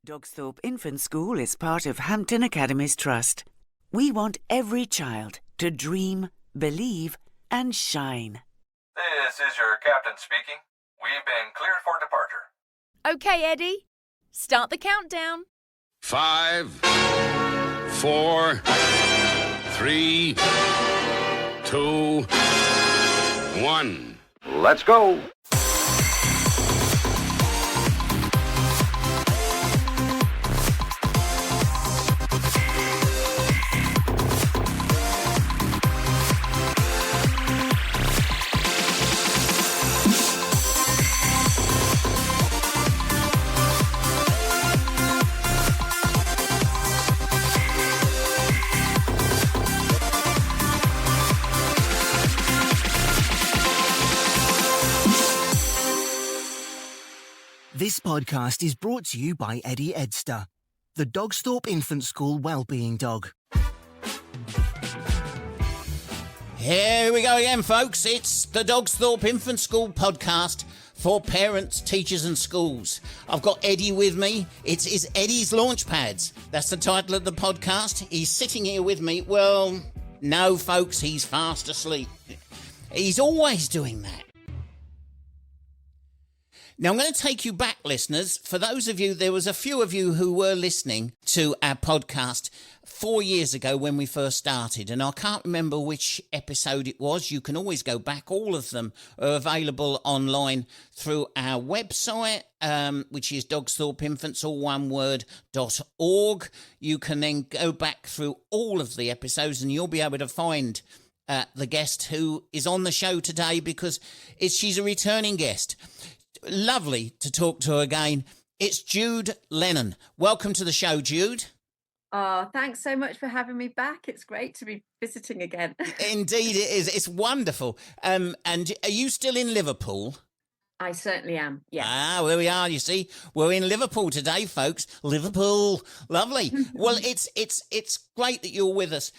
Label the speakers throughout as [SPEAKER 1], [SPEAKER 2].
[SPEAKER 1] Dogsthorpe Infant School is part of Hampton Academies Trust. We want every child to dream, believe, and shine.
[SPEAKER 2] This is your captain speaking. We've been cleared for departure.
[SPEAKER 3] Okay, Eddie. Start the countdown.
[SPEAKER 4] 5, 4, 3, 2, 1.
[SPEAKER 2] Let's go.
[SPEAKER 5] This podcast is brought to you by Eddie Edster, the Dogsthorpe Infant School Wellbeing Dog.
[SPEAKER 6] Here we go again, folks. It's the Dogsthorpe Infant School podcast for parents, teachers and schools. I've got Eddie with me. It's Eddie's Launchpads. That's the title of the podcast. He's sitting here with me. Well, no, folks, he's fast asleep. He's always doing that. Now, I'm going to take you back, listeners. For those of you, there was a few of you who were listening to our podcast 4 years ago when we first started, and I can't remember which episode it was. You can always go back. All of them are available online through our website, which is dogsthorpeinfants.org. You can then go back through all of the episodes and you'll be able to find the guest who is on the show today, because she's a returning guest. Lovely to talk to her again. It's Jude Lennon. Welcome to the show, Jude.
[SPEAKER 7] Oh, thanks so much for having me back. It's great to be visiting again.
[SPEAKER 6] Indeed it is. It's wonderful. And are you still in Liverpool?
[SPEAKER 7] I certainly am, yes.
[SPEAKER 6] Ah, where we are, you see. We're in Liverpool today, folks. Liverpool. Lovely. Well, it's great that you're with us.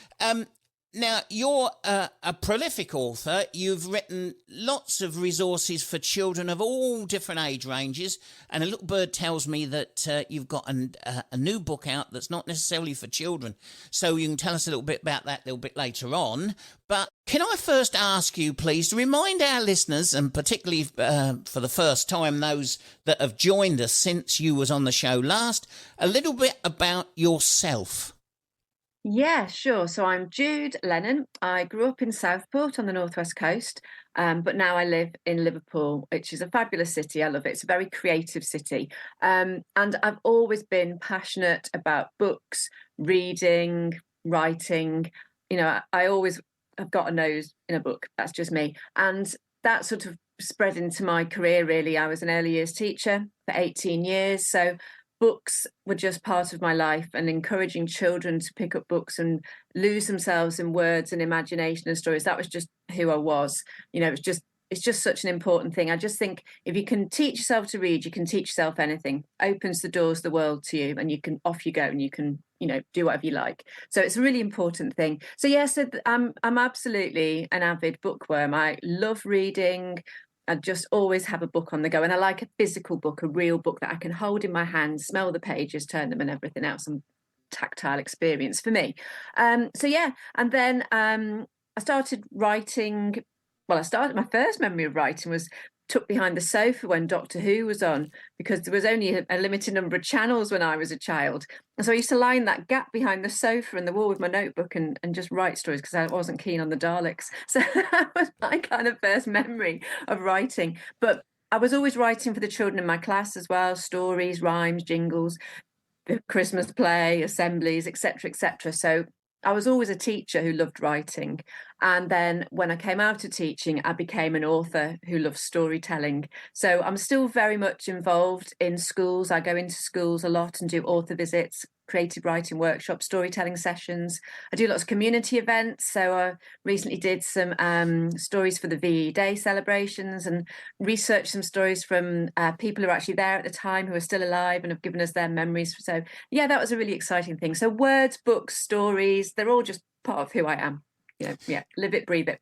[SPEAKER 6] Now, you're a prolific author. You've written lots of resources for children of all different age ranges, and a little bird tells me that you've got a new book out that's not necessarily for children. So you can tell us a little bit about that a little bit later on. But can I first ask you, please, to remind our listeners, and particularly for the first time those that have joined us since you was on the show last, a little bit about yourself.
[SPEAKER 7] Yeah, sure. So I'm Jude Lennon. I grew up in Southport on the northwest coast, but now I live in Liverpool, which is a fabulous city. I love it. It's a very creative city. And I've always been passionate about books, reading, writing. You know, I always have got a nose in a book. That's just me. And that sort of spread into my career, really. I was an early years teacher for 18 years. So books were just part of my life, and encouraging children to pick up books and lose themselves in words and imagination and stories. That was just who I was. You know, it's just such an important thing. I just think if you can teach yourself to read, you can teach yourself anything. Opens the doors of the world to you, and off you go, and you can, do whatever you like. So it's a really important thing. So I'm absolutely an avid bookworm. I love reading. I just always have a book on the go, and I like a physical book, a real book that I can hold in my hand, smell the pages, turn them, and everything else. And tactile experience for me. And then I started writing. Well, my first memory of writing was tucked behind the sofa when Doctor Who was on, because there was only a limited number of channels when I was a child. And so I used to lie in that gap behind the sofa and the wall with my notebook and just write stories, because I wasn't keen on the Daleks. So that was my kind of first memory of writing. But I was always writing for the children in my class as well, stories, rhymes, jingles, the Christmas play, assemblies, etc., etc. So I was always a teacher who loved writing. And then when I came out of teaching, I became an author who loves storytelling. So I'm still very much involved in schools. I go into schools a lot and do author visits, creative writing workshops, storytelling sessions. I do lots of community events. So I recently did some stories for the VE Day celebrations, and researched some stories from people who were actually there at the time, who are still alive and have given us their memories. So yeah, that was a really exciting thing. So words, books, stories, they're all just part of who I am. Live it, breathe it.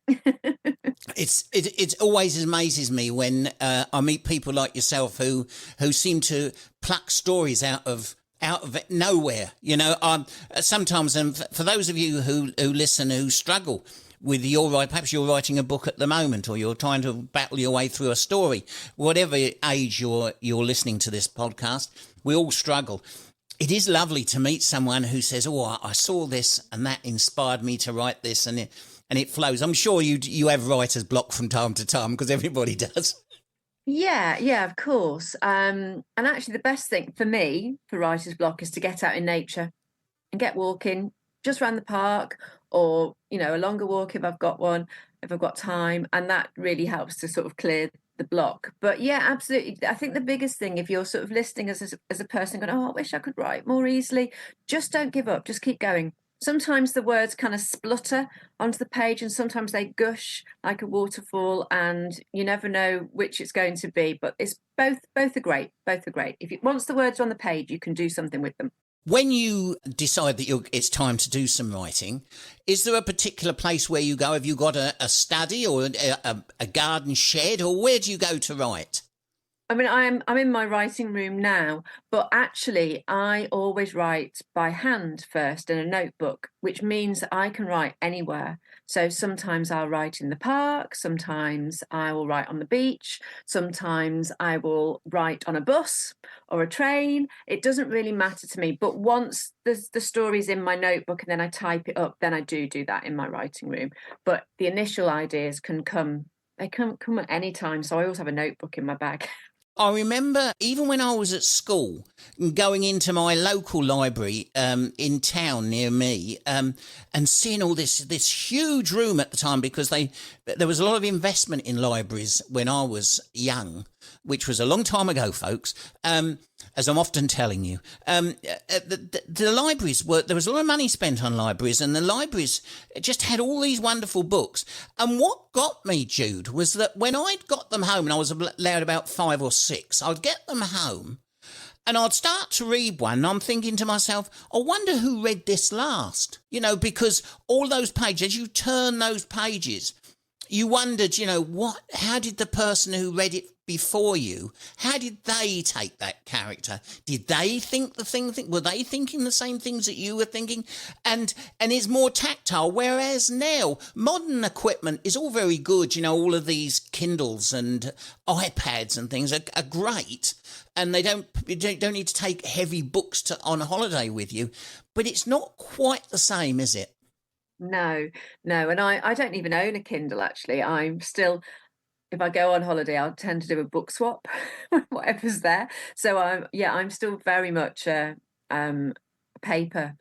[SPEAKER 6] It always amazes me when I meet people like yourself who seem to pluck stories out of out of nowhere. You know, sometimes, and for those of you who listen who struggle with perhaps you're writing a book at the moment, or you're trying to battle your way through a story, whatever age you're listening to this podcast, we all struggle. It is lovely to meet someone who says, "Oh, I saw this and that inspired me to write this," and it flows. I'm sure you have writer's block from time to time, because everybody does.
[SPEAKER 7] Yeah, of course. And actually, the best thing for me for writer's block is to get out in nature and get walking just around the park, or, you know, a longer walk if I've got one, if I've got time. And that really helps to sort of clear the block. But yeah, absolutely. I think the biggest thing, if you're sort of listening as a person going, "Oh, I wish I could write more easily," just don't give up. Just keep going. Sometimes the words kind of splutter onto the page, and sometimes they gush like a waterfall, and you never know which it's going to be. But it's both are great. Both are great. Once the words are on the page, you can do something with them.
[SPEAKER 6] When you decide that it's time to do some writing, is there a particular place where you go? Have you got a study or a garden shed, or where do you go to write?
[SPEAKER 7] I mean, I'm in my writing room now, but actually I always write by hand first in a notebook, which means that I can write anywhere. So sometimes I'll write in the park, sometimes I will write on the beach, sometimes I will write on a bus or a train. It doesn't really matter to me. But once the story's in my notebook and then I type it up, then I do that in my writing room. But the initial ideas can come at any time. So I always have a notebook in my bag.
[SPEAKER 6] I remember even when I was at school, going into my local library in town near me, and seeing all this huge room at the time, because there was a lot of investment in libraries when I was young, which was a long time ago, folks. As I'm often telling you, the libraries there was a lot of money spent on libraries, and the libraries just had all these wonderful books. And what got me, Jude, was that when I'd got them home, and I was allowed about 5 or 6, I'd get them home and I'd start to read one, and I'm thinking to myself, I wonder who read this last, you know, because all those pages, as you turn those pages, you wondered, you know, how did the person who read it before you, how did they take that character? Did they think were they thinking the same things that you were thinking? And it's more tactile, whereas now modern equipment is all very good, you know, all of these Kindles and iPads and things are great, and you don't need to take heavy books on holiday with you, but it's not quite the same, is it?
[SPEAKER 7] No. And I don't even own a Kindle, actually. I'm still, if I go on holiday, I'll tend to do a book swap, whatever's there. So I'm still very much a paper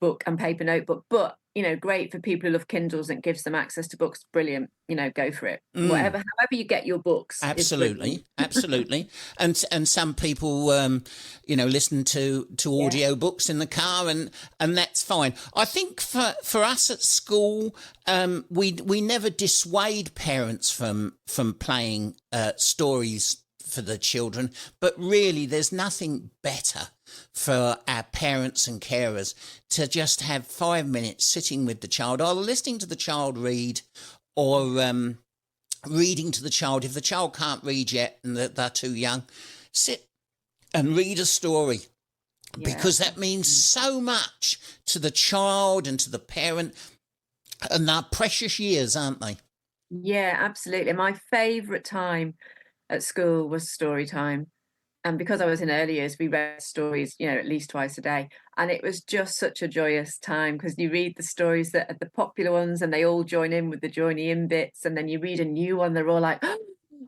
[SPEAKER 7] book and paper notebook, but, you know, great for people who love Kindles and gives them access to books. Brilliant. You know, go for it. However you get your books.
[SPEAKER 6] Absolutely. And some people, you know, listen to audio books in the car, and that's fine. I think for us at school, we never dissuade parents from playing stories for the children, but really there's nothing better for our parents and carers to just have 5 minutes sitting with the child, either listening to the child read or reading to the child. If the child can't read yet and they're too young, sit and read a story, because that means so much to the child and to the parent, and they're precious years, aren't they?
[SPEAKER 7] Yeah, absolutely. My favourite time at school was story time. And because I was in early years, we read stories, you know, at least twice a day. And it was just such a joyous time, because you read the stories that are the popular ones and they all join in with the joiny in bits. And then you read a new one, they're all like, oh,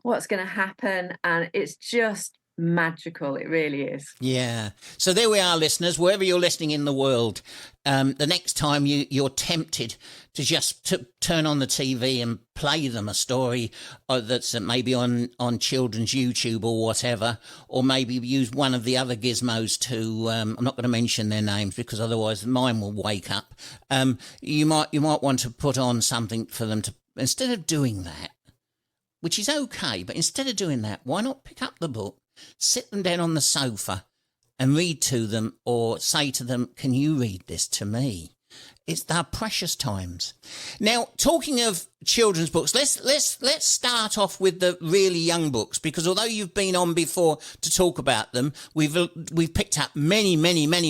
[SPEAKER 7] what's going to happen? And it's just magical. It really is.
[SPEAKER 6] Yeah. So there we are, listeners, wherever you're listening in the world. The next time you're tempted to just turn on the TV and play them a story that's maybe on children's YouTube or whatever, or maybe use one of the other gizmos to, I'm not going to mention their names because otherwise mine will wake up. You might want to put on something for them to, instead of doing that, which is okay, but instead of doing that, why not pick up the book, sit them down on the sofa and read to them, or say to them, can you read this to me? They're precious times. Now, talking of children's books, let's start off with the really young books, because although you've been on before to talk about them, we've picked up many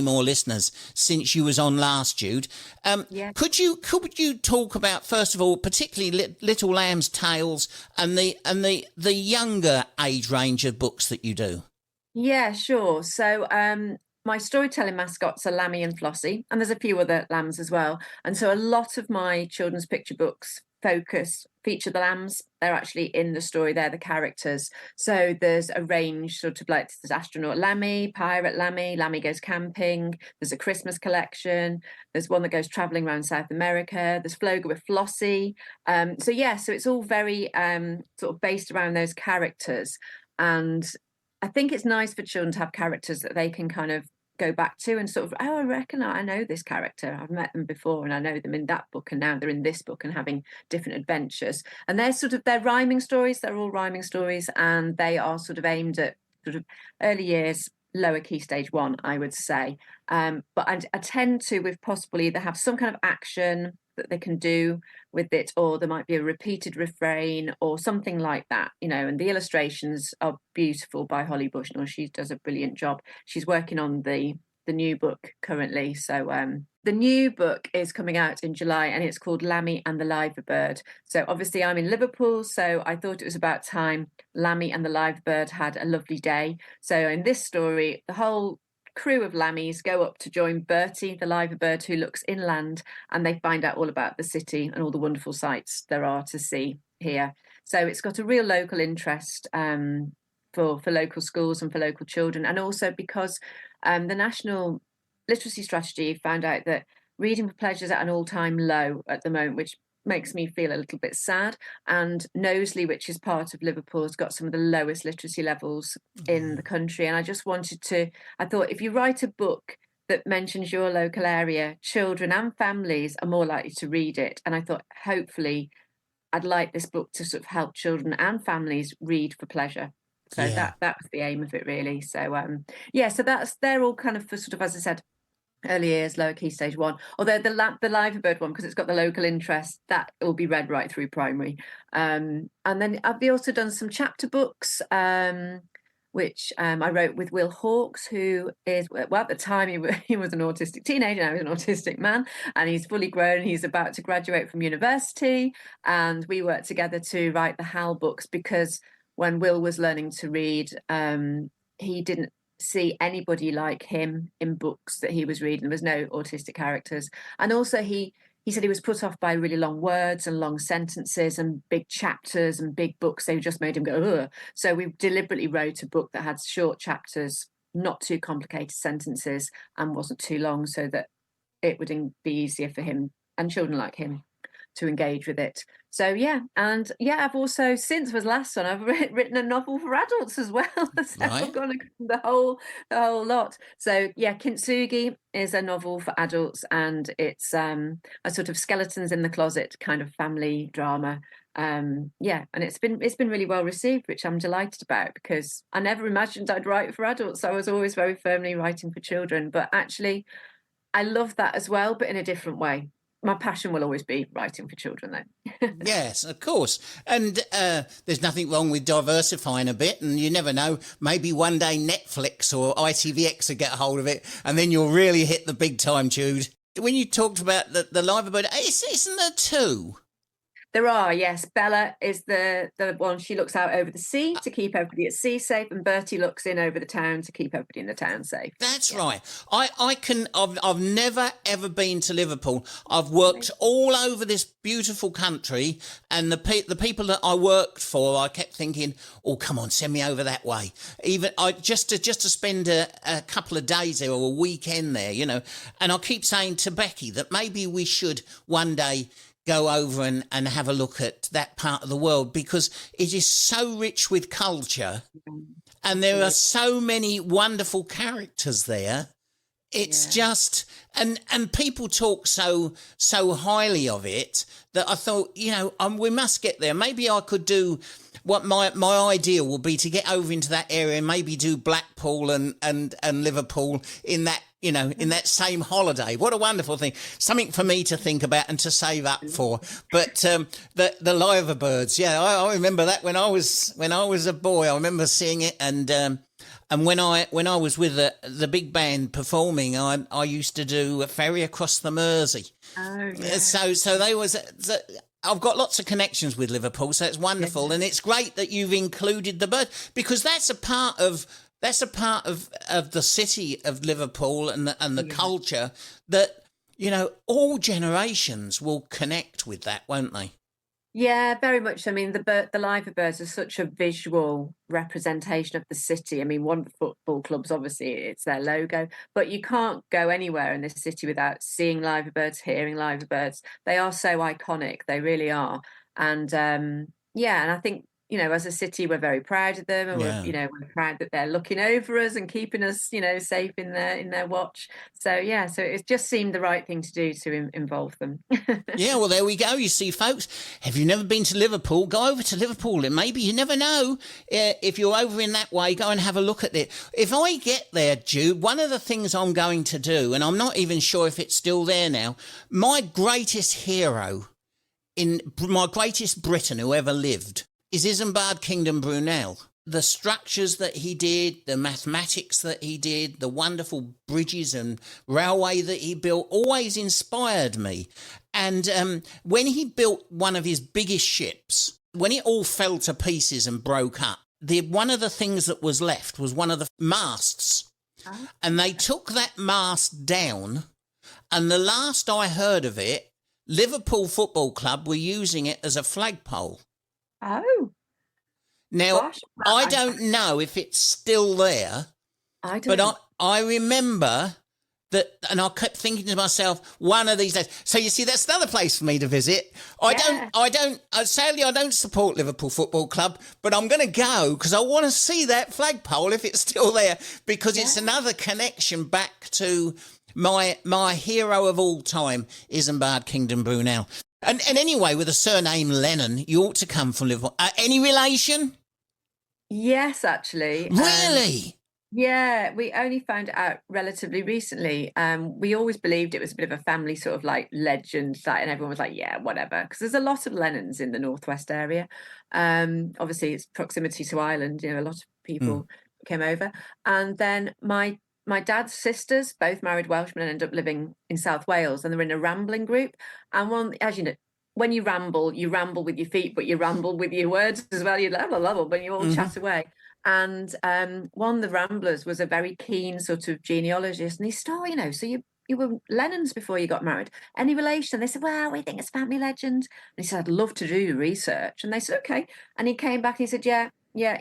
[SPEAKER 6] more listeners since you was on last, Jude.
[SPEAKER 7] Yeah.
[SPEAKER 6] Could you talk about, first of all, particularly Little Lamb's Tales and the younger age range of books that you do?
[SPEAKER 7] Yeah, sure. So my storytelling mascots are Lammy and Flossie, and there's a few other lambs as well. And so a lot of my children's picture books feature the lambs. They're actually in the story, they're the characters. So there's a range, sort of like there's astronaut Lammy, pirate Lammy, Lammy goes camping, there's a Christmas collection, there's one that goes traveling around South America, there's Floga with Flossie. So it's all very sort of based around those characters. And I think it's nice for children to have characters that they can kind of go back to and sort of, I reckon I know this character. I've met them before and I know them in that book, and now they're in this book and having different adventures. And they're rhyming stories. They're all rhyming stories, and they are sort of aimed at sort of early years, lower key stage 1, I would say. But I tend to, if possible, either have some kind of action that they can do with it, or there might be a repeated refrain or something like that, and the illustrations are beautiful by Holly Bushnell. She does a brilliant job. She's working on the new book currently. So the new book is coming out in July, and it's called Lammy and the Live Bird. So obviously I'm in Liverpool, so I thought it was about time Lammy and the Live Bird had a lovely day. So in this story, the whole crew of lammies go up to join Bertie, the live bird, who looks inland, and they find out all about the city and all the wonderful sights there are to see here. So it's got a real local interest for local schools and for local children, and also because the National Literacy Strategy found out that reading for pleasure is at an all-time low at the moment, which makes me feel a little bit sad. And Knowsley, which is part of Liverpool, has got some of the lowest literacy levels in the country. And I thought if you write a book that mentions your local area, children and families are more likely to read it. And I thought, hopefully, I'd like this book to sort of help children and families read for pleasure. So that was the aim of it, really. So so they're all kind of for sort of, as I said, early years, lower key stage 1. Although the live bird one, because it's got the local interest, that will be read right through primary. And then I've also done some chapter books, which I wrote with Will Hawkes, who is, well, at the time he was an autistic teenager, now he's an autistic man, and he's fully grown. He's about to graduate from university, and we worked together to write the HAL books, because when Will was learning to read, he didn't see anybody like him in books that he was reading. There was no autistic characters, and also he said he was put off by really long words and long sentences and big chapters and big books. They just made him go, ugh. So we deliberately wrote a book that had short chapters, not too complicated sentences, and wasn't too long, so that it would be easier for him and children like him to engage with it. So I've also, since was last one, I've written a novel for adults as well. So
[SPEAKER 6] Right.
[SPEAKER 7] I've gone the whole lot. So Kintsugi is a novel for adults, and it's a sort of skeletons in the closet kind of family drama. And it's been really well received, which I'm delighted about, because I never imagined I'd write for adults. I was always very firmly writing for children, but actually I love that as well, but in a different way. My passion will always be writing for children, though.
[SPEAKER 6] Yes, of course. And there's nothing wrong with diversifying a bit. And you never know, maybe one day Netflix or ITVX will get a hold of it, and then you'll really hit the big time, Jude. When you talked about the live bird, isn't there 2?
[SPEAKER 7] There are, yes. Bella is the one. She looks out over the sea to keep everybody at sea safe, and Bertie looks in over the town to keep everybody in the town safe.
[SPEAKER 6] That's right. I've never ever been to Liverpool. I've worked all over this beautiful country, and the people that I worked for, I kept thinking, oh, come on, send me over that way. Even just to spend a couple of days there or a weekend there, And I keep saying to Becky that maybe we should one day go over and have a look at that part of the world, because it is so rich with culture, and there are so many wonderful characters there. It's just, and people talk so highly of it that I thought, we must get there. Maybe I could do what my idea will be, to get over into that area and maybe do Blackpool and Liverpool in that you know, in that same holiday. What a wonderful thing. Something for me to think about and to save up for. But the Liver Birds, yeah, I remember that when I was a boy. I remember seeing it, and when I was with the big band performing, I used to do a ferry across the Mersey.
[SPEAKER 7] Oh, yeah.
[SPEAKER 6] So they was. I've got lots of connections with Liverpool, so it's wonderful, and it's great that you've included the bird, because that's a part of the city of Liverpool and the culture that, you know, all generations will connect with that, won't they?
[SPEAKER 7] Yeah, very much. I mean, the Liver Birds are such a visual representation of the city. I mean, one of the football clubs, obviously, it's their logo, but you can't go anywhere in this city without seeing Liver Birds, hearing Liver Birds. They are so iconic. They really are. And yeah, and I think, you know, as a city, we're very proud of them, and we're proud that they're looking over us and keeping us, you know, safe in their watch. So yeah, so it just seemed the right thing to do to involve them.
[SPEAKER 6] Yeah, well, there we go. You see, folks, have you never been to Liverpool? Go over to Liverpool, and maybe you never know, if you're over in that way, go and have a look at it. If I get there, Jude, one of the things I'm going to do, and I'm not even sure if it's still there now, my greatest hero in my greatest Briton who ever lived is Isambard Kingdom Brunel. The structures that he did, the mathematics that he did, the wonderful bridges and railway that he built always inspired me. And when he built one of his biggest ships, when it all fell to pieces and broke up, one of the things that was left was one of the masts. Oh. And they took that mast down, and the last I heard of it, Liverpool Football Club were using it as a flagpole.
[SPEAKER 7] Oh.
[SPEAKER 6] Now,
[SPEAKER 7] Gosh,
[SPEAKER 6] I don't know if it's still there, but I remember that, and I kept thinking to myself, one of these days. So you see, that's another place for me to visit. Sadly, I don't support Liverpool Football Club, but I'm going to go because I want to see that flagpole if it's still there, because it's another connection back to my hero of all time, Isambard Kingdom Brunel. And anyway, with the surname Lennon, you ought to come from Liverpool. Any relation?
[SPEAKER 7] Yes, actually.
[SPEAKER 6] Really?
[SPEAKER 7] Yeah, we only found out relatively recently. We always believed it was a bit of a family sort of like legend, and everyone was like, yeah, whatever. Because there's a lot of Lennons in the northwest area. Obviously, it's proximity to Ireland. You know, a lot of people came over. And then my dad's sisters both married Welshmen and ended up living in South Wales, and they're in a rambling group. And as you know, when you ramble with your feet, but you ramble with your words as well. You level when you all chat away. And one of the ramblers was a very keen sort of genealogist, and he said, you know, so you were Lennons before you got married. Any relation? They said, well, we think it's family legend. And he said, I'd love to do the research. And they said, okay. And he came back and he said, yeah,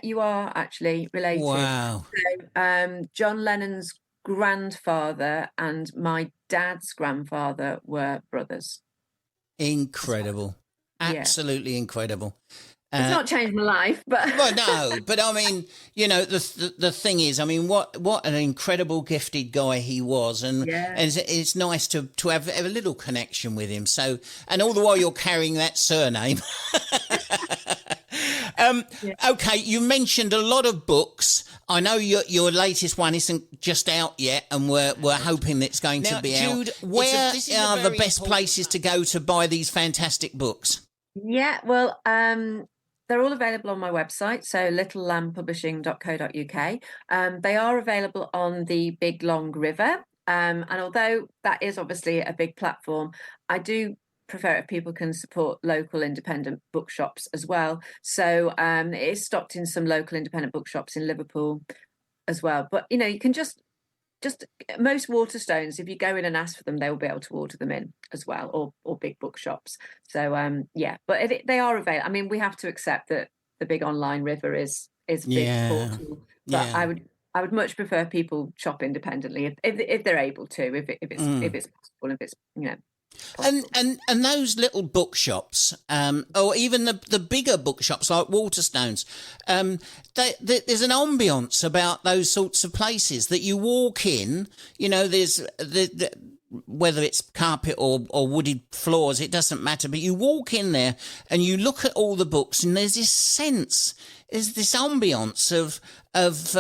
[SPEAKER 7] you are actually related.
[SPEAKER 6] Wow.
[SPEAKER 7] So, John Lennon's grandfather and my dad's grandfather were brothers.
[SPEAKER 6] Incredible. Absolutely incredible.
[SPEAKER 7] It's not changed my life, but
[SPEAKER 6] well, no, but I mean, you know, the thing is, I mean, what an incredible gifted guy he was, and it's nice to have a little connection with him. So, and all the while you're carrying that surname. Okay, you mentioned a lot of books. I know your latest one isn't just out yet, and we're hoping it's going to be
[SPEAKER 7] Jude,
[SPEAKER 6] out. Where are the best places to go to buy these fantastic books?
[SPEAKER 7] Yeah, well, they're all available on my website, so littlelambpublishing.co.uk. They are available on the Big Long River, and although that is obviously a big platform, I do prefer if people can support local independent bookshops as well. So it is stocked in some local independent bookshops in Liverpool as well. But, you know, you can just most Waterstones, if you go in and ask for them, they will be able to order them in as well, or big bookshops. So but they are available. I mean, we have to accept that the big online river is a big portal, but I would much prefer people shop independently if they're able to, if it's possible, if it's, you know.
[SPEAKER 6] And those little bookshops, or even the bigger bookshops like Waterstones, there's an ambience about those sorts of places that you walk in. You know, there's whether it's carpet or wooded floors, it doesn't matter. But you walk in there and you look at all the books, and there's this sense, there's this ambience of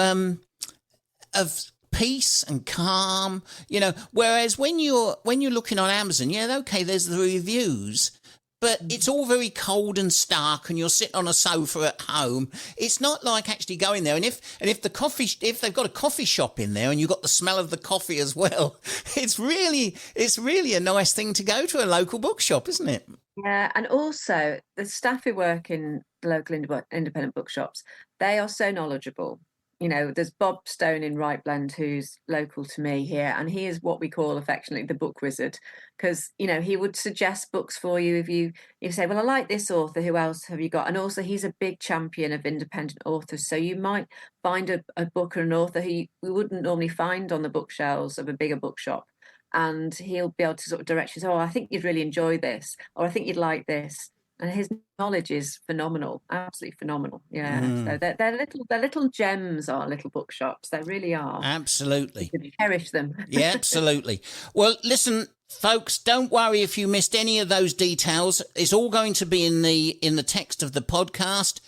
[SPEAKER 6] peace and calm, you know, whereas when you're looking on Amazon, yeah, okay, there's the reviews, but it's all very cold and stark, and you're sitting on a sofa at home. It's not like actually going there. And if they've got a coffee shop in there and you've got the smell of the coffee as well, it's really a nice thing to go to a local bookshop, isn't it?
[SPEAKER 7] Yeah, and also the staff who work in the local independent bookshops, they are so knowledgeable. You know, there's Bob Stone in Right Blend, who's local to me here, and he is what we call affectionately the book wizard, because, you know, he would suggest books for you if you say, well, I like this author, who else have you got? And also he's a big champion of independent authors, so you might find a book or an author who we wouldn't normally find on the bookshelves of a bigger bookshop, and he'll be able to sort of direct you, oh, I think you'd really enjoy this, or I think you'd like this. And his knowledge is phenomenal, absolutely phenomenal. Yeah, so they're little gems, our little bookshops. They really are.
[SPEAKER 6] Absolutely.
[SPEAKER 7] You should cherish them.
[SPEAKER 6] Yeah, absolutely. Well, listen, folks, don't worry if you missed any of those details. It's all going to be in the text of the podcast.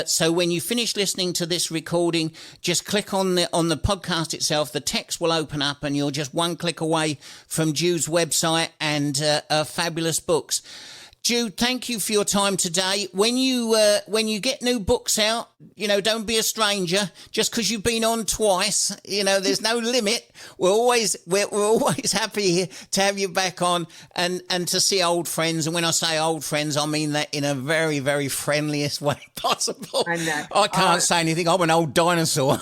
[SPEAKER 6] So when you finish listening to this recording, just click on the podcast itself. The text will open up, and you're just one click away from Jude's website and fabulous books. Jude, thank you for your time today. When you get new books out, you know, don't be a stranger. Just because you've been on twice, you know, there's no limit. We're always happy to have you back on and to see old friends. And when I say old friends, I mean that in a very, very friendliest way possible.
[SPEAKER 7] I know.
[SPEAKER 6] I can't say anything. I'm an old dinosaur.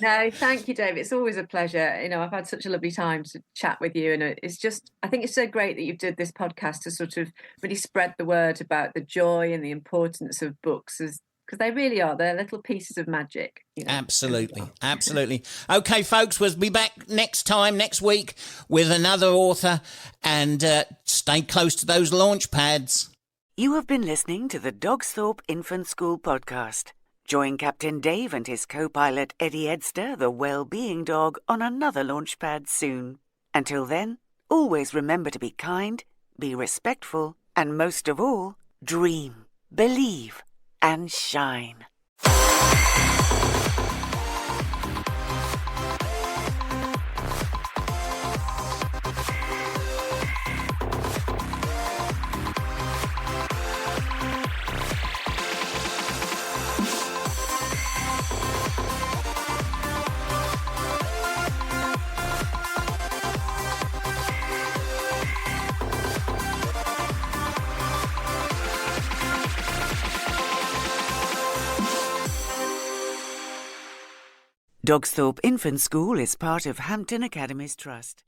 [SPEAKER 7] No, thank you, Dave. It's always a pleasure. You know, I've had such a lovely time to chat with you, and it's just, I think it's so great that you've did this podcast to sort of really spread the word about the joy and the importance of books, because they really are. They're little pieces of magic. You know? Absolutely. Okay, folks, we'll be back next week with another author, and stay close to those launch pads.
[SPEAKER 1] You have been listening to the Dogsthorpe Infant School podcast. Join Captain Dave and his co-pilot Eddie Edster, the well-being dog, on another Launchpad soon. Until then, always remember to be kind, be respectful, and most of all, dream, believe, and shine. Dogsthorpe Infant School is part of Hampton Academies Trust.